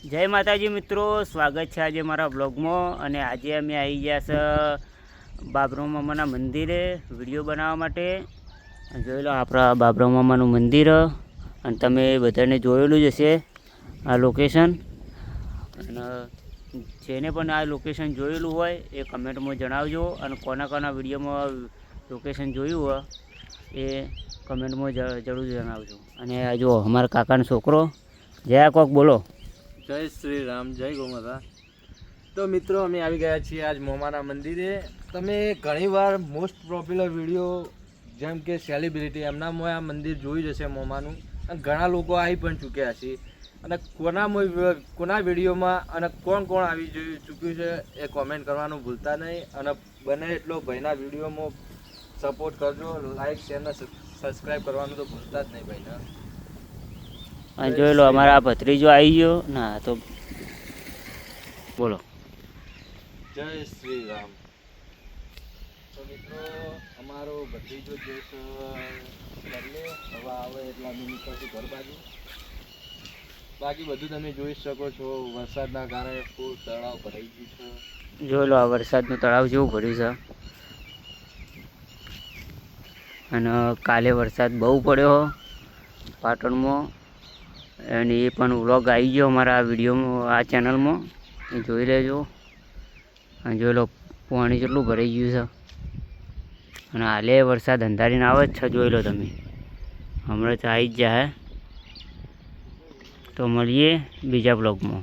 જય માતાજી મિત્રો, સ્વાગત છે આજે મારા બ્લોગમાં। અને આજે અમે આવી ગયા છે બાબરો મામાના મંદિરે વિડીયો બનાવવા માટે। જોઈ લો આપણા બાબરો મામાનું મંદિર, અને તમે બધાને જોયેલું જ હશે આ લોકેશન। અને જેને પણ આ લોકેશન જોયેલું હોય એ કમેન્ટમાં જણાવજો, અને કોના કોના વિડીયોમાં લોકેશન જોયું હોય એ કમેન્ટમાં જરૂર જણાવજો। અને જો અમારા કાકાનો છોકરો જયા કોક બોલો। જય શ્રી રામ, જય ગૌ માતા। તો મિત્રો અમે આવી ગયા છીએ આજ મોમાના મંદિરે। તમે ઘણીવાર મોસ્ટ પોપ્યુલર વિડીયો જેમ કે સેલિબ્રિટી એમનામાં આ મંદિર જોયું જશે મોમાનું, અને ઘણા લોકો આવી પણ ચૂક્યા છે। અને કોના વિડીયોમાં અને કોણ કોણ આવી ચૂક્યું છે એ કોમેન્ટ કરવાનું ભૂલતા નહીં। અને બને એટલો ભાઈના વિડીયોમાં સપોર્ટ કરજો, લાઈક શેર ને સબસ્ક્રાઈબ કરવાનું તો ભૂલતા જ નહીં ભાઈને। અને જોઈ લો અમારા ભત્રીજો આવી ગયો ના તો બોલો। જય શ્રી રામ। તો મિત્રો અમારો ભત્રીજો જે છે હવે આવે એટલે અમે નીકળશું ઘર બાજુ। બાકી બધું તમે જોઈ શકો છો, વરસાદના કારણે ફૂલ તળાવ ભરાઈ ગયું છે। જોઈ લો આ વરસાદનું તળાવ જેવું ભર્યું છે। અને કાલે વરસાદ બહુ પડ્યો પાટણમાં, અને એ પણ વ્લોગ આવી ગયો અમારા આ વિડીયોમાં, આ ચેનલમાં, એ જોઈ લેજો। અને જોઈ લો પાણી કેટલું ભરાઈ ગયું છે, અને હાલે વરસાદ અંધારીને આવે જ છે, જોઈ લો તમે, હમણાં તો આવી જ જાય। તો મળીએ બીજા બ્લોગમાં।